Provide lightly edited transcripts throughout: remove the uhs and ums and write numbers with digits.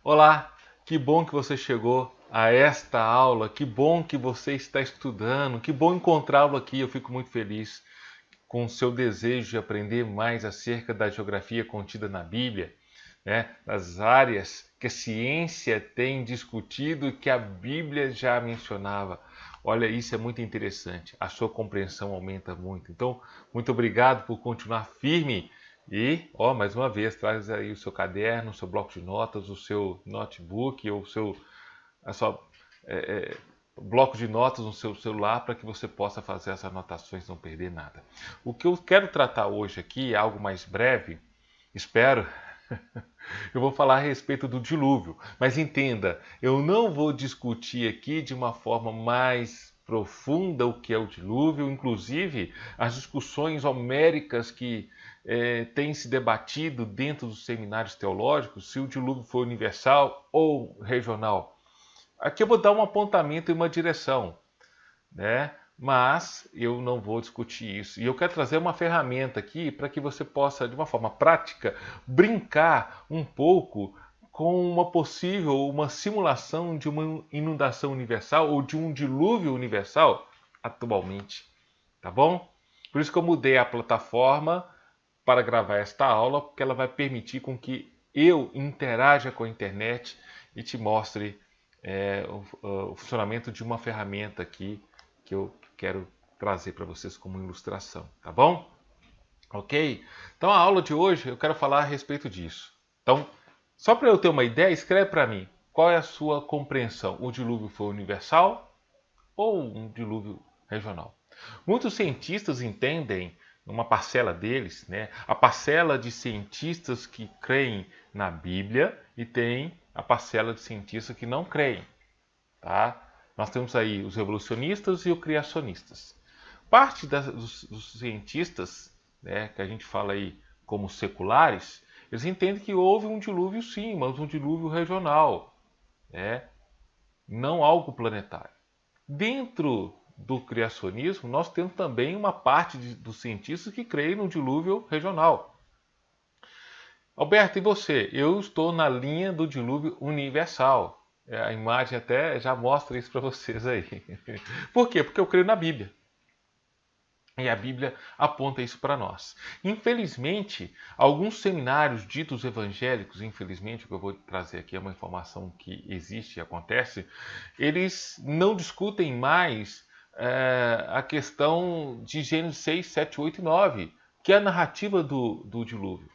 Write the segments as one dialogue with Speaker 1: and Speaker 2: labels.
Speaker 1: Olá, que bom que você chegou a esta aula, que bom que você está estudando, que bom encontrá-lo aqui. Eu fico muito feliz com o seu desejo de aprender mais acerca da geografia contida na Bíblia, né? Das áreas que a ciência tem discutido e que a Bíblia já mencionava. Olha, isso é muito interessante. A sua compreensão aumenta muito. Então, muito obrigado por continuar firme e, mais uma vez, traz aí o seu caderno, o seu bloco de notas, o seu notebook ou a sua é, é, bloco de notas no seu celular para que você possa fazer as anotações e não perder nada. O que eu quero tratar hoje aqui é algo mais breve, espero. Eu vou falar a respeito do dilúvio, mas entenda, eu não vou discutir aqui de uma forma mais profunda o que é o dilúvio, inclusive as discussões homéricas que têm se debatido dentro dos seminários teológicos, se o dilúvio foi universal ou regional. Aqui eu vou dar um apontamento e uma direção, né? Mas eu não vou discutir isso. E eu quero trazer uma ferramenta aqui para que você possa, de uma forma prática, brincar um pouco com uma simulação de uma inundação universal ou de um dilúvio universal atualmente, tá bom? Por isso que eu mudei a plataforma para gravar esta aula, porque ela vai permitir com que eu interaja com a internet e te mostre o funcionamento de uma ferramenta aqui que eu quero trazer para vocês como ilustração, tá bom? Ok? Então a aula de hoje eu quero falar a respeito disso. Então, só para eu ter uma ideia, escreve para mim qual é a sua compreensão. O dilúvio foi universal ou um dilúvio regional? Muitos cientistas entendem, uma parcela deles, né, a parcela de cientistas que creem na Bíblia e tem a parcela de cientistas que não creem. Tá? Nós temos aí os evolucionistas e os criacionistas. Parte dos cientistas, né, que a gente fala aí como seculares, eles entendem que houve um dilúvio sim, mas um dilúvio regional, né, não algo planetário. Dentro do criacionismo, nós temos também uma parte dos cientistas que creem no dilúvio regional. Alberto, e você? Eu estou na linha do dilúvio universal. A imagem até já mostra isso para vocês aí. Por quê? Porque eu creio na Bíblia. E a Bíblia aponta isso para nós. Infelizmente, alguns seminários ditos evangélicos, infelizmente, o que eu vou trazer aqui é uma informação que existe e acontece, eles não discutem mais a questão de Gênesis 6, 7, 8 e 9, que é a narrativa do dilúvio.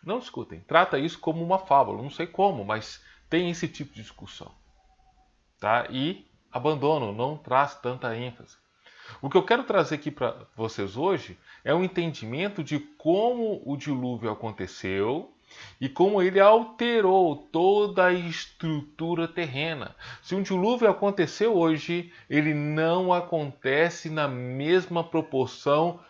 Speaker 1: Não discutem. Trata isso como uma fábula. Não sei como, mas tem esse tipo de discussão. Tá? E abandonam, não traz tanta ênfase. O que eu quero trazer aqui para vocês hoje é um entendimento de como o dilúvio aconteceu e como ele alterou toda a estrutura terrena. Se um dilúvio aconteceu hoje, ele não acontece na mesma proporção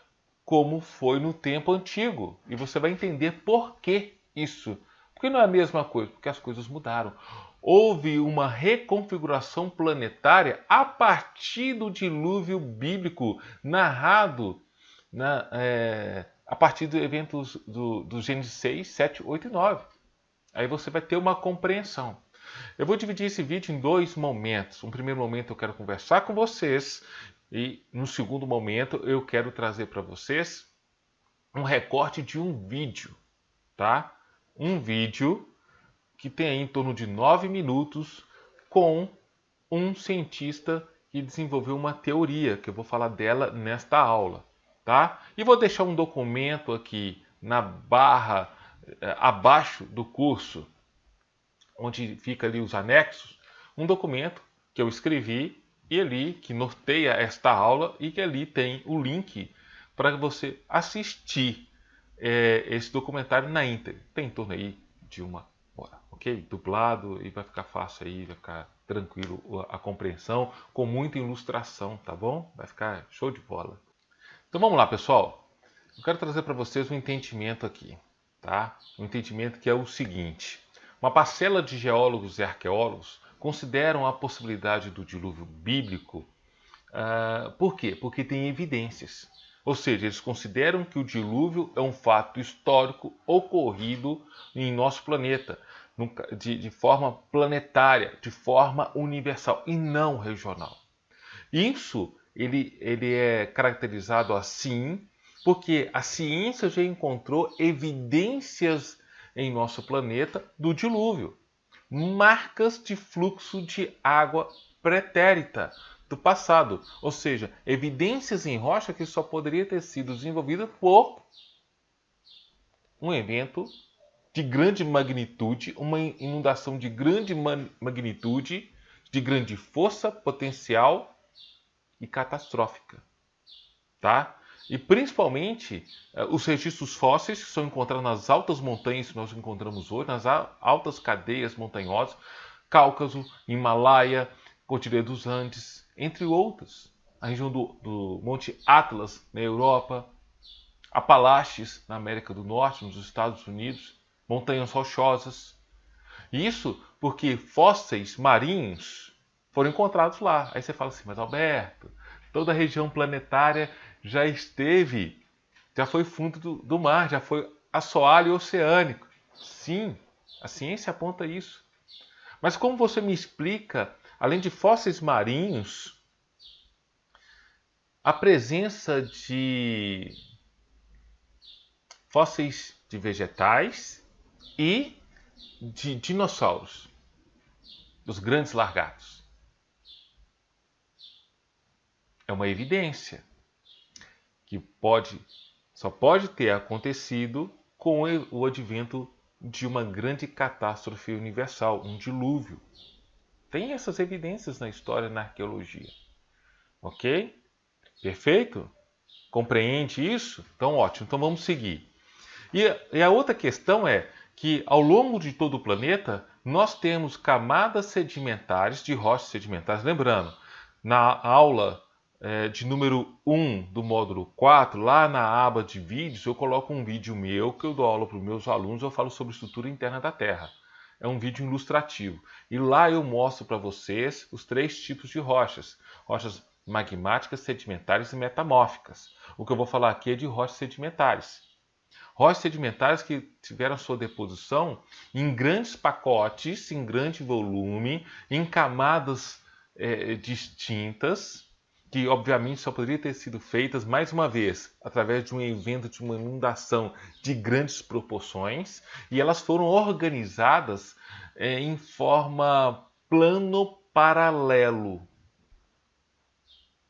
Speaker 1: como foi no tempo antigo. E você vai entender por que isso. Porque não é a mesma coisa, porque as coisas mudaram. Houve uma reconfiguração planetária a partir do dilúvio bíblico narrado a partir dos eventos do Gênesis 6, 7, 8 e 9. Aí você vai ter uma compreensão. Eu vou dividir esse vídeo em dois momentos. No primeiro momento eu quero conversar com vocês e no segundo momento eu quero trazer para vocês um recorte de um vídeo, tá? Um vídeo que tem aí em torno de 9 minutos com um cientista que desenvolveu uma teoria, que eu vou falar dela nesta aula, tá? E vou deixar um documento aqui na barra abaixo do curso, onde fica ali os anexos, um documento que eu escrevi e ali que norteia esta aula e que ali tem o link para você assistir esse documentário na íntegra. Tem em torno aí de 1 hora, ok? Dublado e vai ficar fácil aí, vai ficar tranquilo a compreensão, com muita ilustração, tá bom? Vai ficar show de bola. Então vamos lá, pessoal. Eu quero trazer para vocês um entendimento aqui, tá? Um entendimento que é o seguinte: uma parcela de geólogos e arqueólogos consideram a possibilidade do dilúvio bíblico. Por quê? Porque tem evidências. Ou seja, eles consideram que o dilúvio é um fato histórico ocorrido em nosso planeta. de forma planetária, de forma universal e não regional. Isso ele é caracterizado assim porque a ciência já encontrou evidências em nosso planeta do dilúvio, marcas de fluxo de água pretérita do passado, ou seja, evidências em rocha que só poderia ter sido desenvolvida por um evento de grande magnitude, uma inundação de grande magnitude, de grande força potencial e catastrófica, tá? E principalmente os registros fósseis que são encontrados nas altas montanhas que nós encontramos hoje, nas altas cadeias montanhosas, Cáucaso, Himalaia, Cordilheira dos Andes, entre outros. A região do Monte Atlas na Europa, Apalaches na América do Norte, nos Estados Unidos, montanhas rochosas. Isso porque fósseis marinhos foram encontrados lá. Aí você fala assim, mas Alberto, toda a região planetária já esteve, já foi fundo do mar, já foi assoalho oceânico. Sim, a ciência aponta isso. Mas como você me explica, além de fósseis marinhos, a presença de fósseis de vegetais e de dinossauros, dos grandes lagartos? É uma evidência que só pode ter acontecido com o advento de uma grande catástrofe universal, um dilúvio. Tem essas evidências na história, na arqueologia. Ok? Perfeito? Compreende isso? Então, ótimo. Então, vamos seguir. E a outra questão é que, ao longo de todo o planeta, nós temos camadas sedimentares, de rochas sedimentares. Lembrando, na aula de número 1 do módulo 4, lá na aba de vídeos, eu coloco um vídeo meu que eu dou aula para os meus alunos, eu falo sobre estrutura interna da Terra. É um vídeo ilustrativo. E lá eu mostro para vocês os 3 tipos de rochas. Rochas magmáticas, sedimentares e metamórficas. O que eu vou falar aqui é de rochas sedimentares. Rochas sedimentares que tiveram sua deposição em grandes pacotes, em grande volume, em camadas distintas, que obviamente só poderiam ter sido feitas, mais uma vez, através de um evento de uma inundação de grandes proporções, e elas foram organizadas em forma plano paralelo.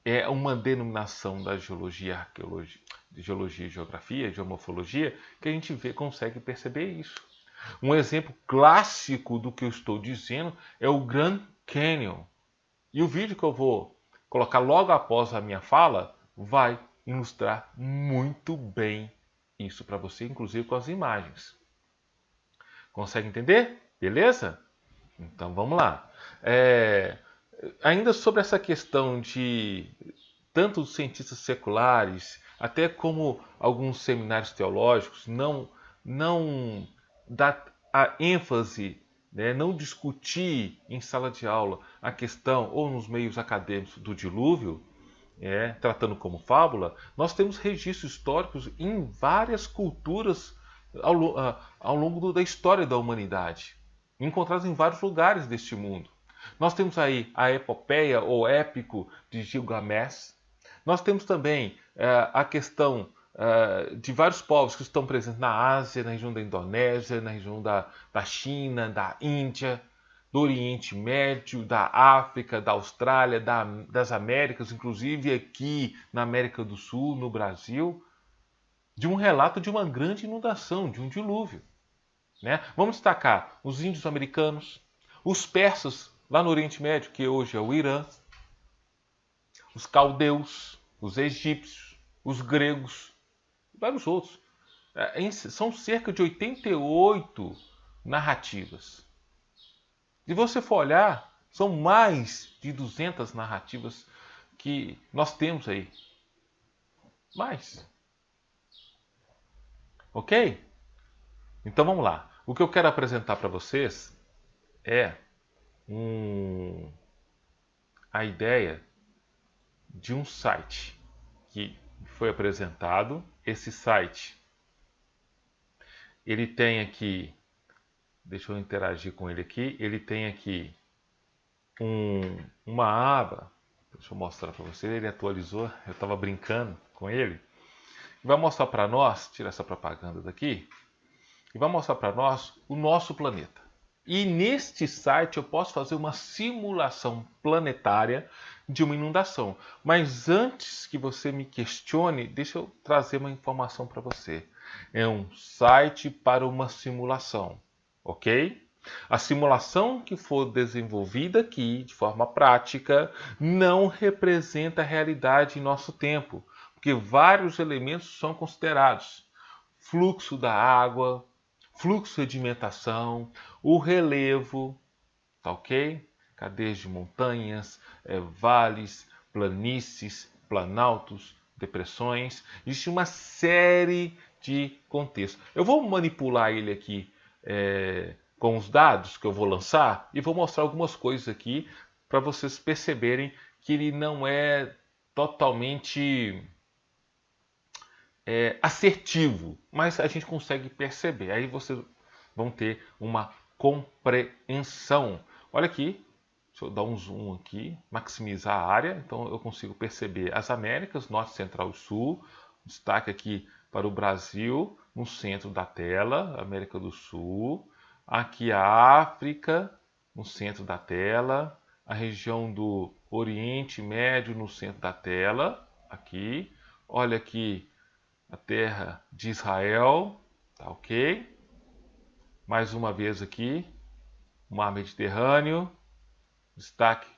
Speaker 1: É uma denominação da geologia, arqueologia, de geologia e geografia, geomorfologia, que a gente consegue perceber isso. Um exemplo clássico do que eu estou dizendo é o Grand Canyon. E o vídeo que eu vou colocar logo após a minha fala vai ilustrar muito bem isso para você, inclusive com as imagens. Consegue entender? Beleza? Então vamos lá. Ainda sobre essa questão de tanto os cientistas seculares, até como alguns seminários teológicos, não dá a ênfase, né, não discutir em sala de aula a questão, ou nos meios acadêmicos, do dilúvio, tratando como fábula, nós temos registros históricos em várias culturas ao longo da história da humanidade, encontrados em vários lugares deste mundo. Nós temos aí a epopeia ou épico de Gilgamesh. Nós temos também a questão de vários povos que estão presentes na Ásia, na região da Indonésia, na região da China, da Índia, do Oriente Médio, da África, da Austrália, das Américas, inclusive aqui na América do Sul, no Brasil, de um relato de uma grande inundação, de um dilúvio. Né? Vamos destacar os índios americanos, os persas lá no Oriente Médio, que hoje é o Irã, os caldeus, os egípcios, os gregos e vários outros. São cerca de 88 narrativas. Se você for olhar, são mais de 200 narrativas que nós temos aí. Mais. Ok? Então vamos lá. O que eu quero apresentar para vocês é a ideia de um site que foi apresentado. Esse site ele tem aqui deixa eu interagir com ele aqui. Ele tem aqui uma aba. Deixa eu mostrar para você. Ele atualizou. Eu estava brincando com ele. Vai mostrar para nós, tira essa propaganda daqui, e vai mostrar para nós o nosso planeta. E neste site eu posso fazer uma simulação planetária de uma inundação. Mas antes que você me questione, deixa eu trazer uma informação para você. É um site para uma simulação, ok? A simulação que for desenvolvida aqui de forma prática não representa a realidade em nosso tempo, porque vários elementos são considerados. Fluxo da água, fluxo de sedimentação, o relevo, tá ok? Cadeias de montanhas, vales, planícies, planaltos, depressões. Existe uma série de contextos. Eu vou manipular ele aqui com os dados que eu vou lançar e vou mostrar algumas coisas aqui para vocês perceberem que ele não é totalmente assertivo, mas a gente consegue perceber. Aí vocês vão ter uma compreensão. Olha aqui, deixa eu dar um zoom aqui, maximizar a área. Então eu consigo perceber as Américas, Norte, Central e Sul. Destaque aqui para o Brasil, no centro da tela, América do Sul. Aqui a África, no centro da tela. A região do Oriente Médio, no centro da tela. Aqui. Olha aqui a terra de Israel, tá ok? Mais uma vez aqui, o mar Mediterrâneo, destaque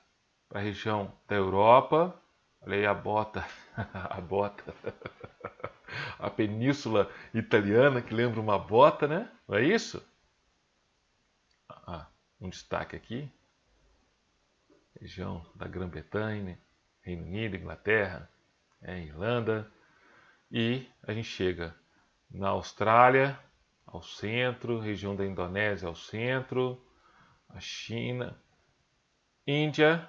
Speaker 1: para a região da Europa. Olha aí a bota, a bota, a península italiana que lembra uma bota, né? Não é isso? Um destaque aqui, região da Grã-Bretanha, Reino Unido, Inglaterra, Irlanda. E a gente chega na Austrália, ao centro, região da Indonésia ao centro, a China, Índia,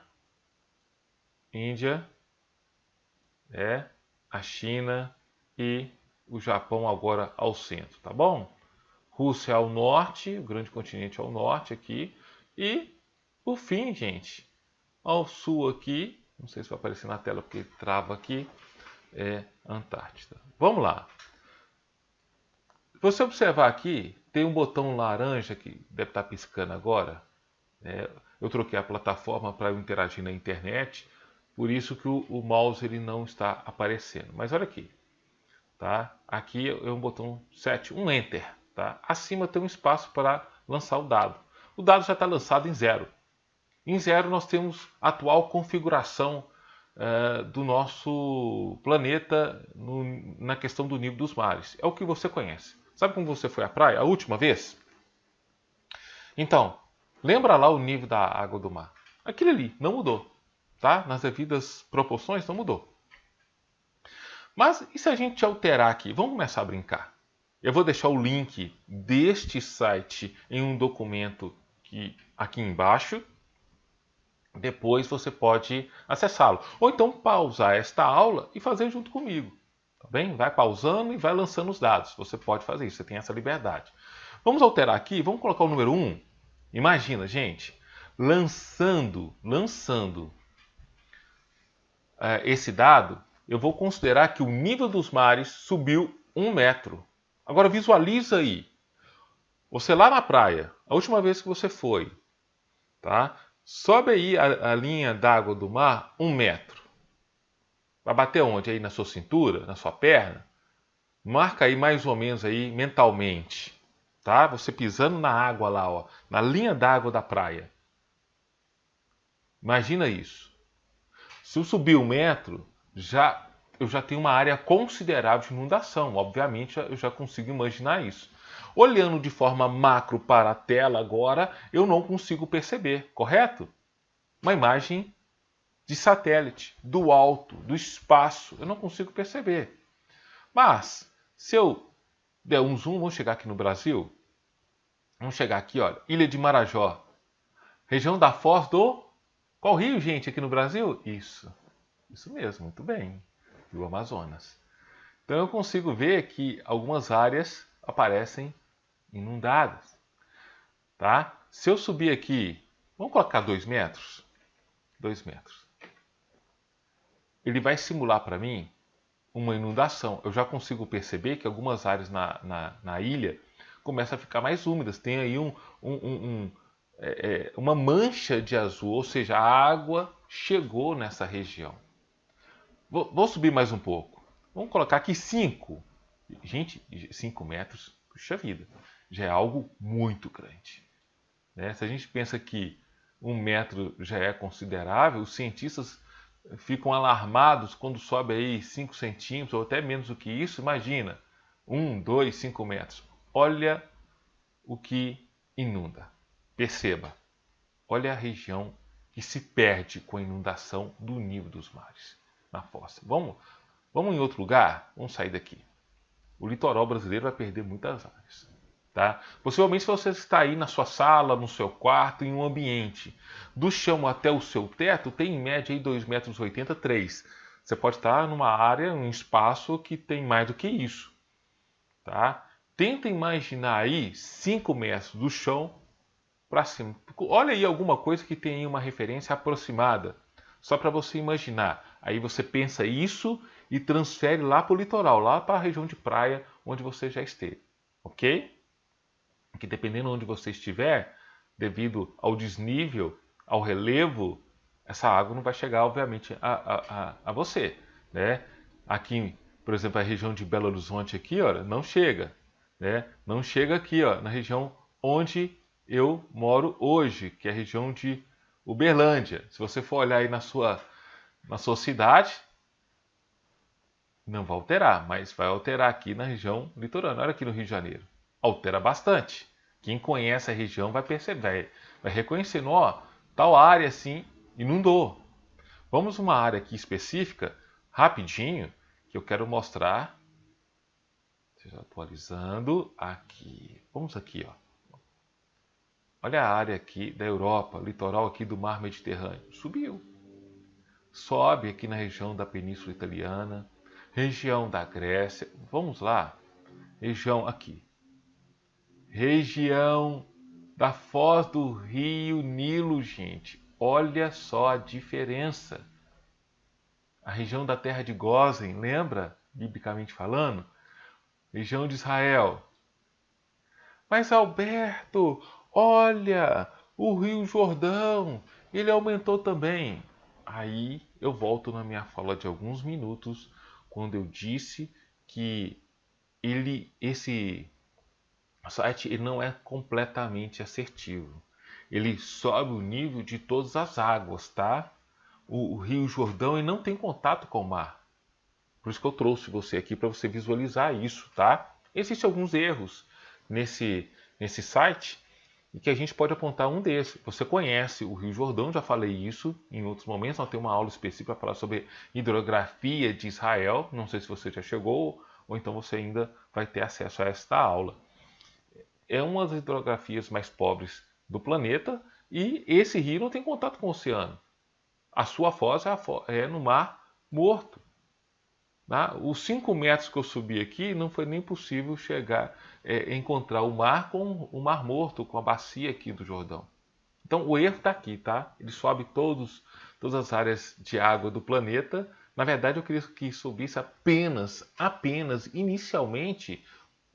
Speaker 1: a China e o Japão agora ao centro, tá bom? Rússia ao norte, o grande continente ao norte aqui, e por fim, gente, ao sul aqui, não sei se vai aparecer na tela porque trava aqui, é Antártida. Vamos lá. Se você observar aqui, tem um botão laranja que deve estar piscando agora. Eu troquei a plataforma para eu interagir na internet, por isso que o mouse ele não está aparecendo. Mas olha aqui, tá? Aqui é um botão 7, um Enter. Tá? Acima tem um espaço para lançar o dado. O dado já está lançado em 0. Em 0 nós temos a atual configuração do nosso planeta na questão do nível dos mares. É o que você conhece. Sabe como você foi à praia a última vez? Então, lembra lá o nível da água do mar. Aquilo ali não mudou. Tá? Nas devidas proporções não mudou. Mas e se a gente alterar aqui? Vamos começar a brincar. Eu vou deixar o link deste site em um documento aqui embaixo. Depois você pode acessá-lo. Ou então pausar esta aula e fazer junto comigo. Tá bem? Vai pausando e vai lançando os dados. Você pode fazer isso, você tem essa liberdade. Vamos alterar aqui, vamos colocar o número 1. Imagina, gente, lançando esse dado, eu vou considerar que o nível dos mares subiu 1 metro. Agora visualiza aí. Você lá na praia, a última vez que você foi, tá? Sobe aí a linha d'água do mar 1 metro. Vai bater onde? Aí na sua cintura, na sua perna? Marca aí mais ou menos aí mentalmente, tá? Você pisando na água lá, ó, na linha d'água da praia. Imagina isso. Se eu subir 1 metro, eu já tenho uma área considerável de inundação. Obviamente, eu já consigo imaginar isso. Olhando de forma macro para a tela agora, eu não consigo perceber, correto? Uma imagem de satélite, do alto, do espaço, eu não consigo perceber. Mas, se eu der um zoom, vamos chegar aqui no Brasil. Vamos chegar aqui, olha, Ilha de Marajó. Região da Foz do... Qual rio, gente, aqui no Brasil? Isso mesmo, muito bem. Rio Amazonas. Então eu consigo ver que algumas áreas aparecem inundadas. tá? Se eu subir aqui, vamos colocar 2 metros? 2 metros. Ele vai simular para mim uma inundação. Eu já consigo perceber que algumas áreas na ilha começam a ficar mais úmidas. Tem aí uma mancha de azul, ou seja, a água chegou nessa região. Vou subir mais um pouco. Vamos colocar aqui 5. Gente, 5 metros, puxa vida, já é algo muito grande. Né? Se a gente pensa que 1 metro já é considerável, os cientistas ficam alarmados quando sobe aí 5 centímetros ou até menos do que isso. Imagina, 1, 2, 5 metros. Olha o que inunda. Perceba, olha a região que se perde com a inundação do nível dos mares na fossa. Vamos em outro lugar? Vamos sair daqui. O litoral brasileiro vai perder muitas áreas. Tá? Possivelmente você está aí na sua sala, no seu quarto, em um ambiente. Do chão até o seu teto tem em média 2,80 m, 3. Você pode estar numa área, um espaço que tem mais do que isso. Tá? Tenta imaginar aí 5 metros do chão para cima. Olha aí alguma coisa que tenha uma referência aproximada. Só para você imaginar. Aí você pensa isso e transfere lá para o litoral, lá para a região de praia onde você já esteve. Ok? Que dependendo de onde você estiver, devido ao desnível, ao relevo, essa água não vai chegar, obviamente, a você. Né? Aqui, por exemplo, a região de Belo Horizonte aqui, ó, não chega. Né? Não chega aqui, ó, na região onde eu moro hoje, que é a região de Uberlândia. Se você for olhar aí na sua cidade, não vai alterar, mas vai alterar aqui na região litorânea. Olha aqui no Rio de Janeiro. Altera bastante. Quem conhece a região vai perceber, vai reconhecendo, ó, tal área assim inundou. Vamos uma área aqui específica, rapidinho, que eu quero mostrar. Seja atualizando aqui. Vamos aqui, ó. Olha a área aqui da Europa, litoral aqui do Mar Mediterrâneo. Subiu. Sobe aqui na região da Península Italiana, região da Grécia. Vamos lá. Região aqui. Região da foz do rio Nilo, gente. Olha só a diferença. A região da terra de Gósen, lembra? Biblicamente falando? Região de Israel. Mas Alberto, olha, o Rio Jordão, ele aumentou também. Aí eu volto na minha fala de alguns minutos, quando eu disse que esse site ele não é completamente assertivo. Ele sobe o nível de todas as águas, tá? O Rio Jordão ele não tem contato com o mar. Por isso que eu trouxe você aqui para você visualizar isso, tá? Existem alguns erros nesse site e que a gente pode apontar um desses. Você conhece o Rio Jordão, já falei isso em outros momentos. Nós temos uma aula específica para falar sobre hidrografia de Israel. Não sei se você já chegou ou então você ainda vai ter acesso a esta aula. É uma das hidrografias mais pobres do planeta e esse rio não tem contato com o oceano. A sua foz é no Mar Morto. Tá? Os 5 metros que eu subi aqui não foi nem possível chegar encontrar o mar com o Mar Morto, com a bacia aqui do Jordão. Então o erro está aqui, tá? Ele sobe todas as áreas de água do planeta. Na verdade, eu queria que subisse apenas inicialmente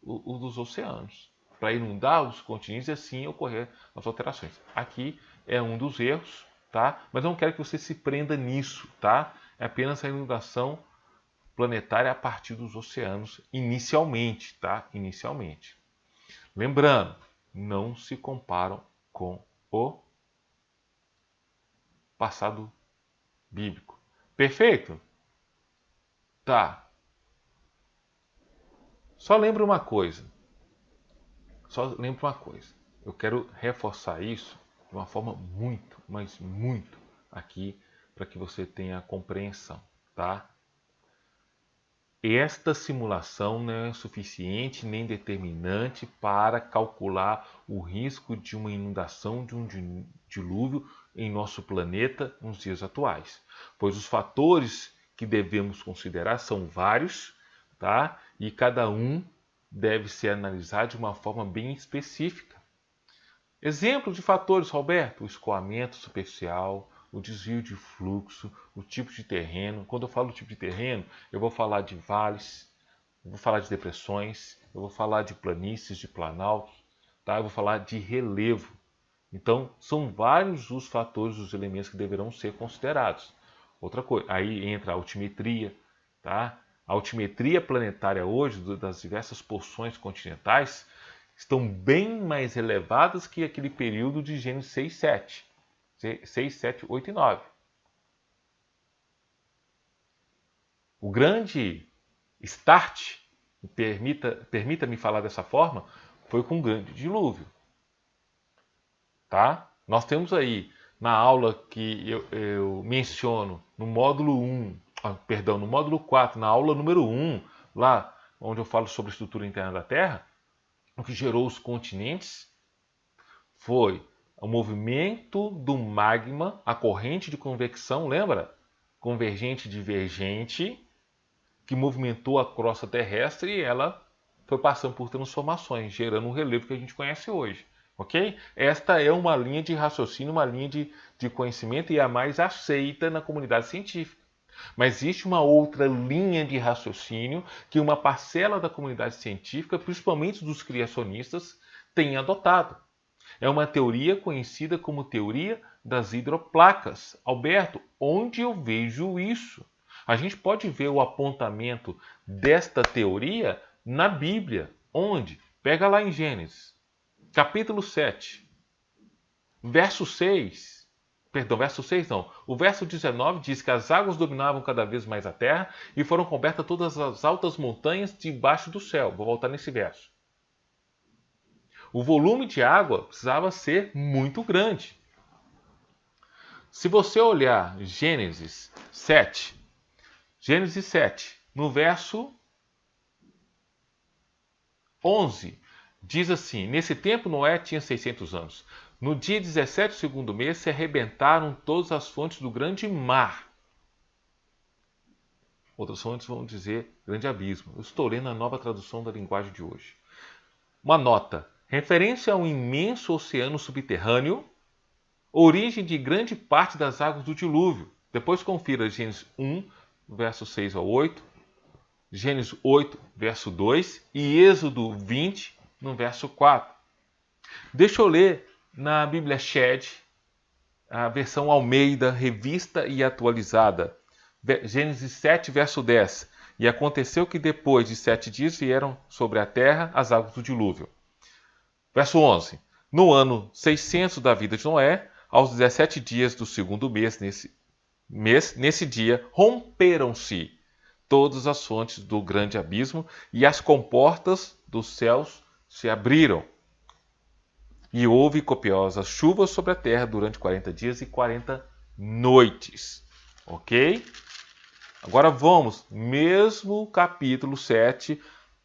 Speaker 1: o dos oceanos, para inundar os continentes e assim ocorrer as alterações. Aqui é um dos erros, tá? Mas eu não quero que você se prenda nisso, tá? É apenas a inundação planetária a partir dos oceanos inicialmente, tá? Inicialmente. Lembrando, não se comparam com o passado bíblico. Perfeito? Tá. Só lembra uma coisa. Eu quero reforçar isso de uma forma muito, mas muito aqui para que você tenha compreensão, tá? Esta simulação não é suficiente nem determinante para calcular o risco de uma inundação de um dilúvio em nosso planeta nos dias atuais, pois os fatores que devemos considerar são vários, tá? E cada um deve ser analisado de uma forma bem específica. Exemplos de fatores, Roberto: o escoamento superficial, o desvio de fluxo, o tipo de terreno. Quando eu falo tipo de terreno, eu vou falar de vales, eu vou falar de depressões, eu vou falar de planícies, de planaltos, tá? Eu vou falar de relevo. Então, são vários os fatores, os elementos que deverão ser considerados. Outra coisa, aí entra a altimetria, tá? A altimetria planetária hoje, das diversas porções continentais, estão bem mais elevadas que aquele período de Gênesis 6, 7. 6, 7, 8 e 9. O grande start, permita-me falar dessa forma, foi com o grande dilúvio. Tá? Nós temos aí, na aula que eu menciono, no módulo 1, no módulo 4, na aula número 1, lá onde eu falo sobre a estrutura interna da Terra, o que gerou os continentes foi o movimento do magma, a corrente de convecção, lembra? Convergente e divergente, que movimentou a crosta terrestre e ela foi passando por transformações, gerando um relevo que a gente conhece hoje. Ok? Esta é uma linha de raciocínio, uma linha de conhecimento e a mais aceita na comunidade científica. Mas existe uma outra linha de raciocínio que uma parcela da comunidade científica, principalmente dos criacionistas, tem adotado. É uma teoria conhecida como teoria das hidroplacas. Alberto, onde eu vejo isso? A gente pode ver o apontamento desta teoria na Bíblia. Onde? Pega lá em Gênesis, capítulo 7, verso 6. Perdão, verso 6 não. O verso 19 diz que as águas dominavam cada vez mais a terra e foram cobertas todas as altas montanhas debaixo do céu. Vou voltar nesse verso. O volume de água precisava ser muito grande. Se você olhar Gênesis 7, no verso 11, diz assim: nesse tempo Noé tinha 600 anos. No dia 17 do segundo mês se arrebentaram todas as fontes do grande mar. Outras fontes vão dizer grande abismo. Eu estou lendo a nova tradução da linguagem de hoje. Uma nota: referência a um imenso oceano subterrâneo, origem de grande parte das águas do dilúvio. Depois confira Gênesis 1, verso 6 ao 8, Gênesis 8, verso 2 e Êxodo 20, no verso 4. Deixa eu ler na Bíblia Shed, a versão Almeida, revista e atualizada. Gênesis 7, verso 10. E aconteceu que depois de 7 dias vieram sobre a terra as águas do dilúvio. Verso 11. No ano 600 da vida de Noé, aos 17 dias do segundo mês, nesse dia, romperam-se todas as fontes do grande abismo e as comportas dos céus se abriram. E houve copiosas chuvas sobre a terra durante 40 dias e 40 noites. Ok? Agora vamos, mesmo capítulo 7,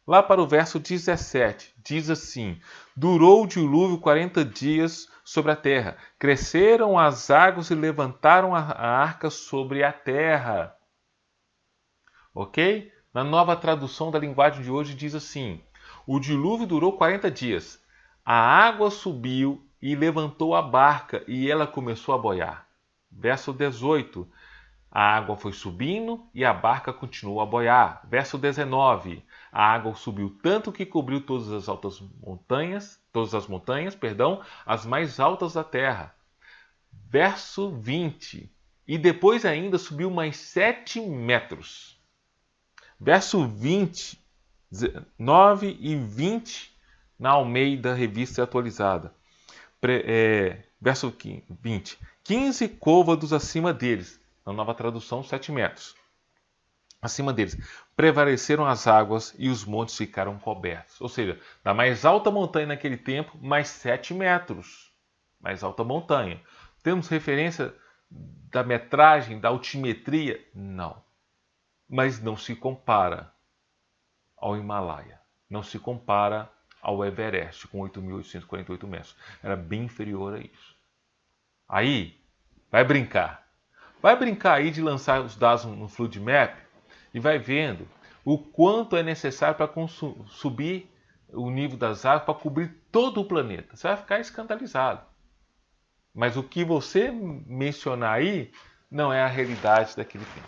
Speaker 1: lá para o verso 17. Diz assim: durou o dilúvio 40 dias sobre a terra. Cresceram as águas e levantaram a arca sobre a terra. Ok? Na nova tradução da linguagem de hoje diz assim: o dilúvio durou 40 dias. A água subiu e levantou a barca e ela começou a boiar. Verso 18. A água foi subindo e a barca continuou a boiar. Verso 19. A água subiu tanto que cobriu todas as montanhas, as mais altas da terra. Verso 20. E depois ainda subiu mais 7 metros. Verso 20, 9 e 20 na Almeida, revista atualizada. Verso 20. 15 côvados acima deles. Na nova tradução, 7 metros. Acima deles, prevaleceram as águas e os montes ficaram cobertos. Ou seja, da mais alta montanha naquele tempo, mais 7 metros. Mais alta montanha. Temos referência da metragem, da altimetria? Não. Mas não se compara ao Himalaia. Não se compara ao Everest, com 8.848 metros. Era bem inferior a isso. Aí, vai brincar. Vai brincar aí de lançar os dados no Flood Map e vai vendo o quanto é necessário para subir o nível das águas para cobrir todo o planeta. Você vai ficar escandalizado. Mas o que você mencionar aí não é a realidade daquele tempo.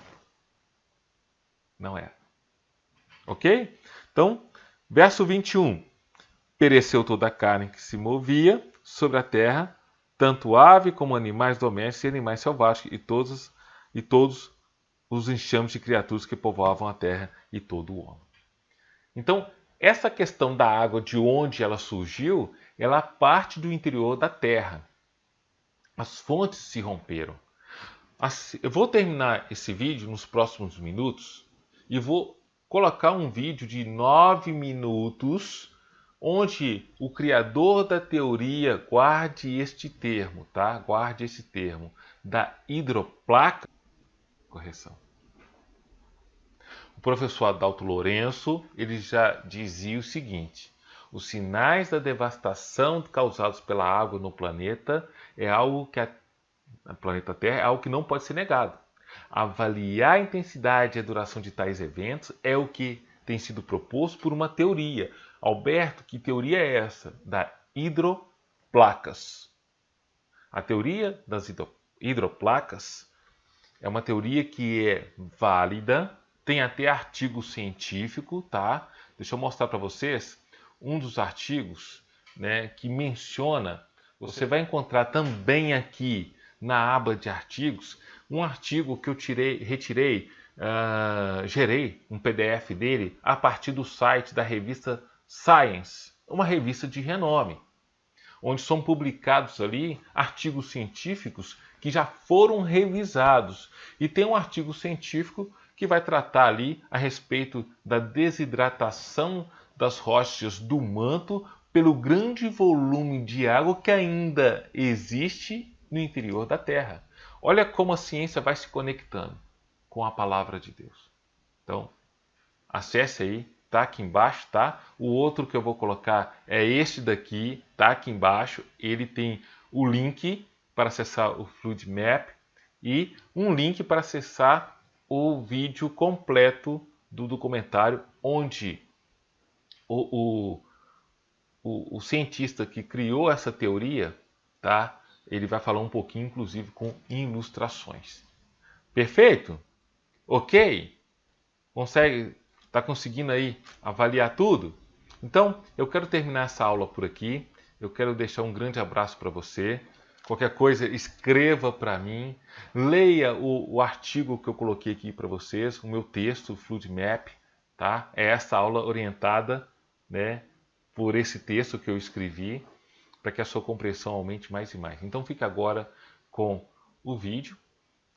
Speaker 1: Não é. Ok? Então, verso 21. Pereceu toda a carne que se movia sobre a terra, tanto ave como animais domésticos e animais selvagens, e todos os enxames de criaturas que povoavam a terra e todo o homem. Então, essa questão da água, de onde ela surgiu, ela parte do interior da terra. As fontes se romperam. Eu vou terminar esse vídeo nos próximos minutos e vou colocar um vídeo de 9 minutos onde o criador da teoria, guarde este termo, tá? Guarde esse termo, da hidroplaca. Correção. O professor Adalto Lourenço, ele já dizia o seguinte: os sinais da devastação causados pela água no planeta é algo que no planeta Terra é algo que não pode ser negado. Avaliar a intensidade e a duração de tais eventos é o que tem sido proposto por uma teoria. Alberto, que teoria é essa? Da hidroplacas. A teoria das hidroplacas é uma teoria que é válida, tem até artigo científico, tá? Deixa eu mostrar para vocês um dos artigos, né, que menciona. Você vai encontrar também aqui na aba de artigos um artigo que eu gerei um PDF dele a partir do site da revista Science, uma revista de renome, onde são publicados ali artigos científicos que já foram revisados. E tem um artigo científico que vai tratar ali a respeito da desidratação das rochas do manto pelo grande volume de água que ainda existe no interior da Terra. Olha como a ciência vai se conectando com a palavra de Deus. Então, acesse aí, tá aqui embaixo, tá? O outro que eu vou colocar é este daqui, tá aqui embaixo. Ele tem o link para acessar o Fluid Map e um link para acessar o vídeo completo do documentário, onde o cientista que criou essa teoria, tá? Ele vai falar um pouquinho, inclusive, com ilustrações. Perfeito? Ok? Tá conseguindo aí avaliar tudo? Então, eu quero terminar essa aula por aqui. Eu quero deixar um grande abraço para você. Qualquer coisa, escreva para mim. Leia o artigo que eu coloquei aqui para vocês, o meu texto, o Fluid Map, tá? É essa aula orientada, né, por esse texto que eu escrevi, para que a sua compreensão aumente mais e mais. Então fica agora com o vídeo,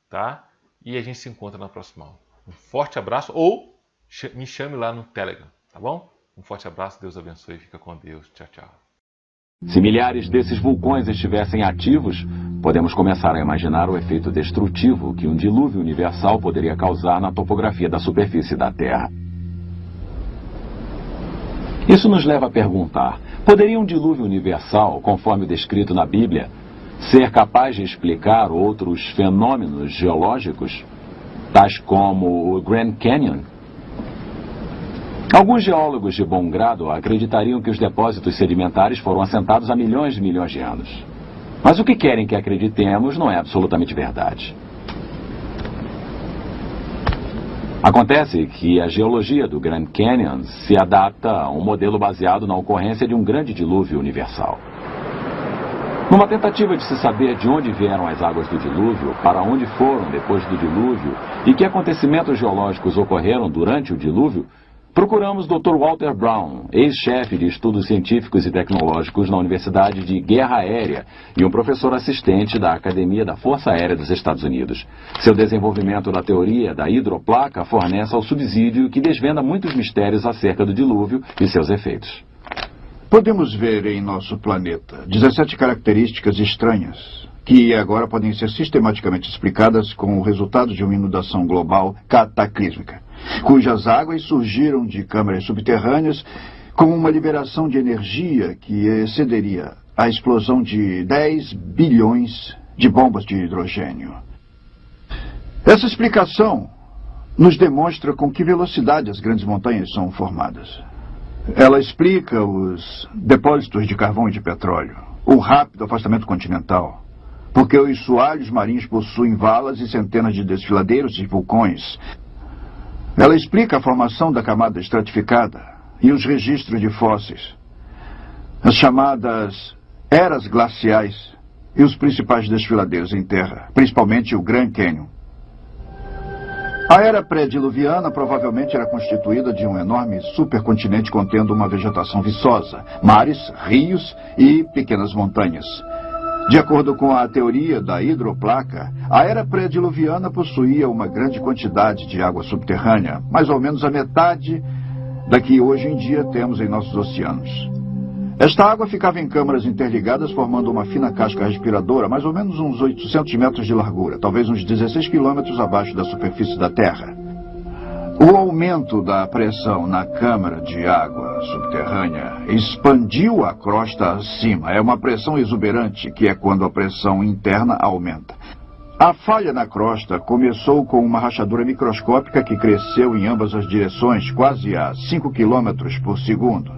Speaker 1: tá? E a gente se encontra na próxima aula. Um forte abraço, ou me chame lá no Telegram, tá bom? Um forte abraço, Deus abençoe, fica com Deus. Tchau, tchau.
Speaker 2: Se milhares desses vulcões estivessem ativos, podemos começar a imaginar o efeito destrutivo que um dilúvio universal poderia causar na topografia da superfície da Terra. Isso nos leva a perguntar: poderia um dilúvio universal, conforme o descrito na Bíblia, ser capaz de explicar outros fenômenos geológicos, tais como o Grand Canyon? Alguns geólogos de bom grado acreditariam que os depósitos sedimentares foram assentados há milhões de anos. Mas o que querem que acreditemos não é absolutamente verdade. Acontece que a geologia do Grand Canyon se adapta a um modelo baseado na ocorrência de um grande dilúvio universal. Numa tentativa de se saber de onde vieram as águas do dilúvio, para onde foram depois do dilúvio e que acontecimentos geológicos ocorreram durante o dilúvio, procuramos Dr. Walter Brown, ex-chefe de estudos científicos e tecnológicos na Universidade de Guerra Aérea e um professor assistente da Academia da Força Aérea dos Estados Unidos. Seu desenvolvimento da teoria da hidroplaca fornece ao subsídio que desvenda muitos mistérios acerca do dilúvio e seus efeitos.
Speaker 3: Podemos ver em nosso planeta 17 características estranhas que agora podem ser sistematicamente explicadas com o resultado de uma inundação global cataclísmica, cujas águas surgiram de câmaras subterrâneas com uma liberação de energia que excederia a explosão de 10 bilhões de bombas de hidrogênio. Essa explicação nos demonstra com que velocidade as grandes montanhas são formadas. Ela explica os depósitos de carvão e de petróleo, o rápido afastamento continental, porque os soalhos marinhos possuem valas e centenas de desfiladeiros e vulcões. Ela explica a formação da camada estratificada e os registros de fósseis, as chamadas eras glaciais e os principais desfiladeiros em terra, principalmente o Grand Canyon. A era pré-diluviana provavelmente era constituída de um enorme supercontinente contendo uma vegetação viçosa, mares, rios e pequenas montanhas. De acordo com a teoria da hidroplaca, a era pré-diluviana possuía uma grande quantidade de água subterrânea, mais ou menos a metade da que hoje em dia temos em nossos oceanos. Esta água ficava em câmaras interligadas, formando uma fina casca respiradora, mais ou menos uns 800 metros de largura, talvez uns 16 quilômetros abaixo da superfície da Terra. O aumento da pressão na câmara de água subterrânea expandiu a crosta acima. É uma pressão exuberante, que é quando a pressão interna aumenta. A falha na crosta começou com uma rachadura microscópica que cresceu em ambas as direções, quase a 5 quilômetros por segundo.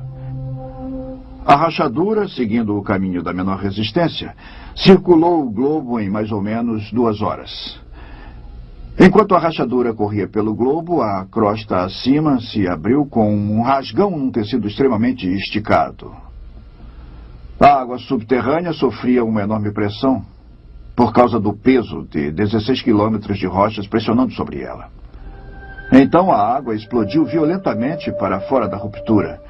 Speaker 3: A rachadura, seguindo o caminho da menor resistência, circulou o globo em mais ou menos 2 horas. Enquanto a rachadura corria pelo globo, a crosta acima se abriu com um rasgão num tecido extremamente esticado. A água subterrânea sofria uma enorme pressão por causa do peso de 16 quilômetros de rochas pressionando sobre ela. Então a água explodiu violentamente para fora da ruptura.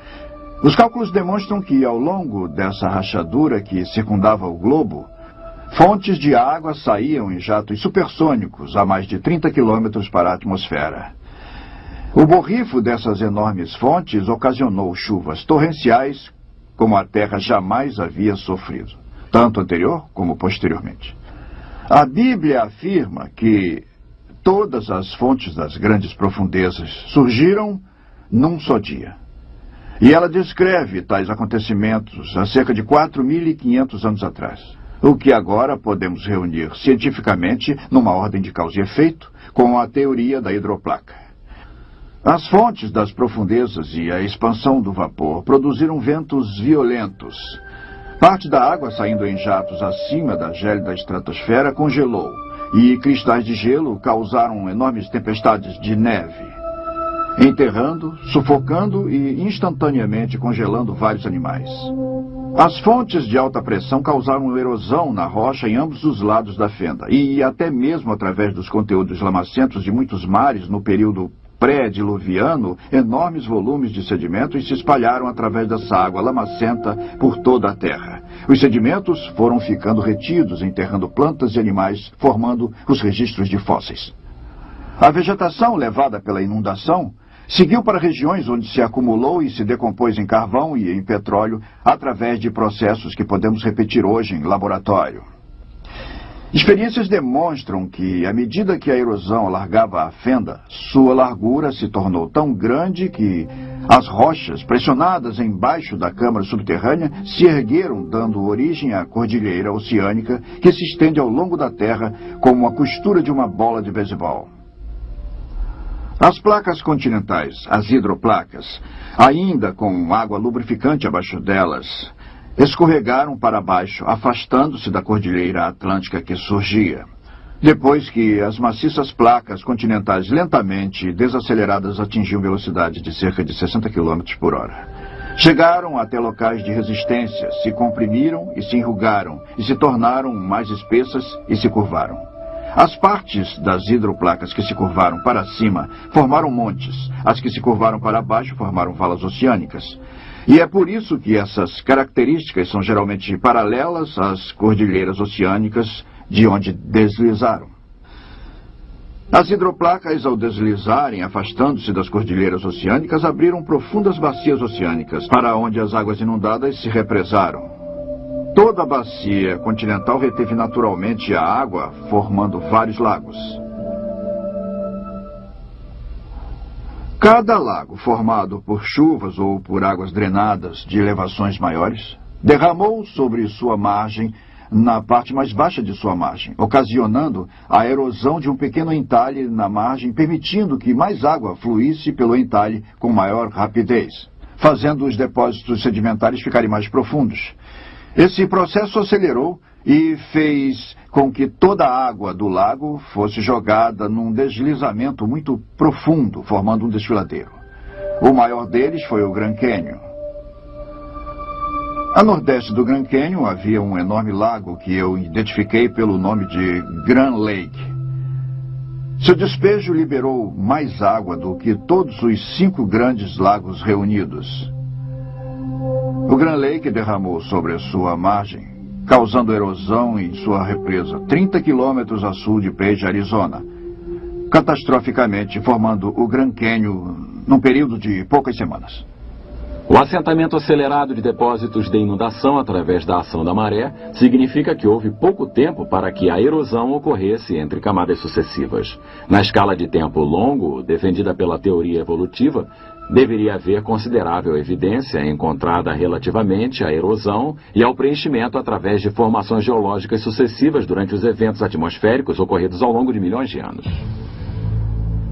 Speaker 3: Os cálculos demonstram que, ao longo dessa rachadura que circundava o globo, fontes de água saíam em jatos supersônicos a mais de 30 quilômetros para a atmosfera. O borrifo dessas enormes fontes ocasionou chuvas torrenciais como a Terra jamais havia sofrido, tanto anterior como posteriormente. A Bíblia afirma que todas as fontes das grandes profundezas surgiram num só dia. E ela descreve tais acontecimentos há cerca de 4.500 anos atrás, o que agora podemos reunir cientificamente numa ordem de causa e efeito com a teoria da hidroplaca. As fontes das profundezas e a expansão do vapor produziram ventos violentos. Parte da água saindo em jatos acima da gélida estratosfera congelou, e cristais de gelo causaram enormes tempestades de neve, enterrando, sufocando e instantaneamente congelando vários animais. As fontes de alta pressão causaram erosão na rocha em ambos os lados da fenda, e até mesmo através dos conteúdos lamacentos de muitos mares no período pré-diluviano, enormes volumes de sedimentos se espalharam através dessa água lamacenta por toda a Terra. Os sedimentos foram ficando retidos, enterrando plantas e animais, formando os registros de fósseis. A vegetação levada pela inundação seguiu para regiões onde se acumulou e se decompôs em carvão e em petróleo através de processos que podemos repetir hoje em laboratório. Experiências demonstram que, à medida que a erosão alargava a fenda, sua largura se tornou tão grande que as rochas, pressionadas embaixo da câmara subterrânea, se ergueram, dando origem à cordilheira oceânica que se estende ao longo da Terra como a costura de uma bola de beisebol. As placas continentais, as hidroplacas, ainda com água lubrificante abaixo delas, escorregaram para baixo, afastando-se da cordilheira atlântica que surgia. Depois que as maciças placas continentais lentamente desaceleradas atingiam velocidade de cerca de 60 km por hora. Chegaram até locais de resistência, se comprimiram e se enrugaram, e se tornaram mais espessas e se curvaram. As partes das hidroplacas que se curvaram para cima formaram montes, as que se curvaram para baixo formaram valas oceânicas. E é por isso que essas características são geralmente paralelas às cordilheiras oceânicas de onde deslizaram. As hidroplacas, ao deslizarem, afastando-se das cordilheiras oceânicas, abriram profundas bacias oceânicas, para onde as águas inundadas se represaram. Toda a bacia continental reteve naturalmente a água, formando vários lagos. Cada lago, formado por chuvas ou por águas drenadas de elevações maiores, derramou sobre sua margem na parte mais baixa de sua margem, ocasionando a erosão de um pequeno entalhe na margem, permitindo que mais água fluísse pelo entalhe com maior rapidez. fazendo os depósitos sedimentares ficarem mais profundos. Esse processo acelerou e fez com que toda a água do lago fosse jogada num deslizamento muito profundo, formando um desfiladeiro. O maior deles foi o Grand Canyon. A nordeste do Grand Canyon havia um enorme lago que eu identifiquei pelo nome de Grand Lake. Seu despejo liberou mais água do que todos os 5 grandes lagos reunidos. O Grand Lake derramou sobre a sua margem, causando erosão em sua represa, 30 quilômetros a sul de Page, Arizona, catastroficamente formando o Grand Canyon num período de poucas semanas.
Speaker 2: O assentamento acelerado de depósitos de inundação através da ação da maré significa que houve pouco tempo para que a erosão ocorresse entre camadas sucessivas. Na escala de tempo longo, defendida pela teoria evolutiva, deveria haver considerável evidência encontrada relativamente à erosão e ao preenchimento através de formações geológicas sucessivas durante os eventos atmosféricos ocorridos ao longo de milhões de anos.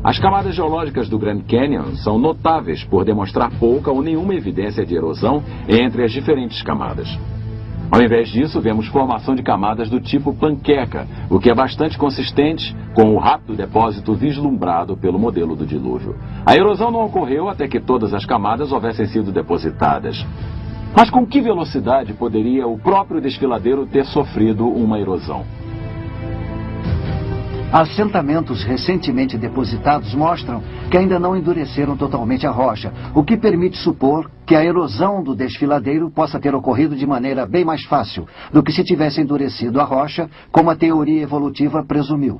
Speaker 2: As camadas geológicas do Grand Canyon são notáveis por demonstrar pouca ou nenhuma evidência de erosão entre as diferentes camadas. Ao invés disso, vemos formação de camadas do tipo panqueca, o que é bastante consistente com o rápido depósito vislumbrado pelo modelo do dilúvio. A erosão não ocorreu até que todas as camadas houvessem sido depositadas. Mas com que velocidade poderia o próprio desfiladeiro ter sofrido uma erosão?
Speaker 4: Assentamentos recentemente depositados mostram que ainda não endureceram totalmente a rocha, o que permite supor que a erosão do desfiladeiro possa ter ocorrido de maneira bem mais fácil do que se tivesse endurecido a rocha, como a teoria evolutiva presumiu.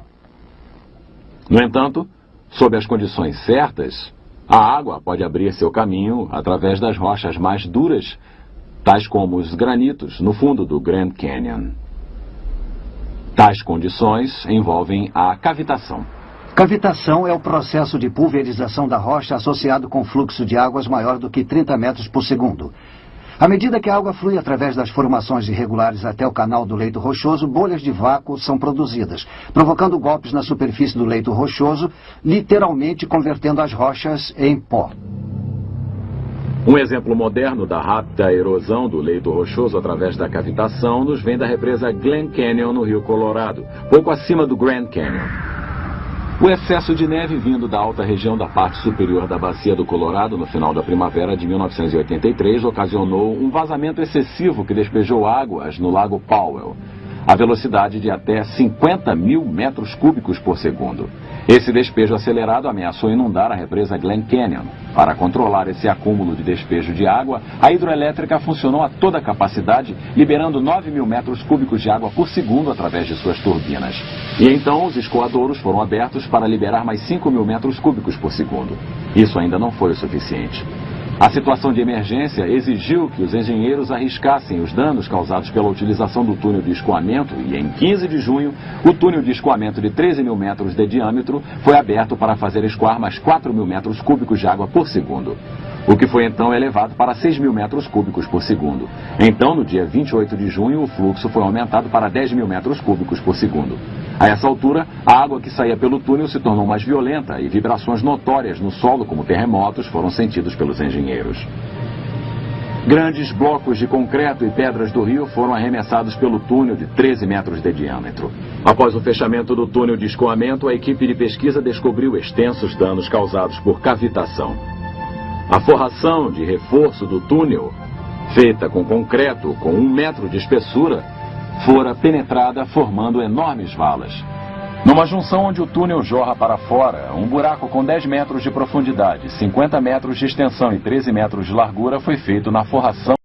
Speaker 2: No entanto, sob as condições certas, a água pode abrir seu caminho através das rochas mais duras, tais como os granitos no fundo do Grand Canyon. Tais condições envolvem a cavitação.
Speaker 4: Cavitação é o processo de pulverização da rocha associado com fluxo de águas maior do que 30 metros por segundo. À medida que a água flui através das formações irregulares até o canal do leito rochoso, bolhas de vácuo são produzidas, provocando golpes na superfície do leito rochoso, literalmente convertendo as rochas em pó.
Speaker 2: Um exemplo moderno da rápida erosão do leito rochoso através da cavitação nos vem da represa Glen Canyon, no Rio Colorado, pouco acima do Grand Canyon. O excesso de neve vindo da alta região da parte superior da bacia do Colorado no final da primavera de 1983 ocasionou um vazamento excessivo que despejou águas no lago Powell, a velocidade de até 50 mil metros cúbicos por segundo. Esse despejo acelerado ameaçou inundar a represa Glen Canyon. Para controlar esse acúmulo de despejo de água, a hidroelétrica funcionou a toda capacidade, liberando 9 mil metros cúbicos de água por segundo através de suas turbinas. E então os escoadouros foram abertos para liberar mais 5 mil metros cúbicos por segundo. Isso ainda não foi o suficiente. A situação de emergência exigiu que os engenheiros arriscassem os danos causados pela utilização do túnel de escoamento e, em 15 de junho, o túnel de escoamento de 13 mil metros de diâmetro foi aberto para fazer escoar mais 4 mil metros cúbicos de água por segundo, o que foi então elevado para 6 mil metros cúbicos por segundo. Então, no dia 28 de junho, o fluxo foi aumentado para 10 mil metros cúbicos por segundo. A essa altura, a água que saía pelo túnel se tornou mais violenta e vibrações notórias no solo, como terremotos, foram sentidos pelos engenheiros. Grandes blocos de concreto e pedras do rio foram arremessados pelo túnel de 13 metros de diâmetro. Após o fechamento do túnel de escoamento, a equipe de pesquisa descobriu extensos danos causados por cavitação. A forração de reforço do túnel, feita com concreto com 1 metro de espessura, fora penetrada formando enormes valas. Numa junção onde o túnel jorra para fora, um buraco com 10 metros de profundidade, 50 metros de extensão e 13 metros de largura foi feito na forração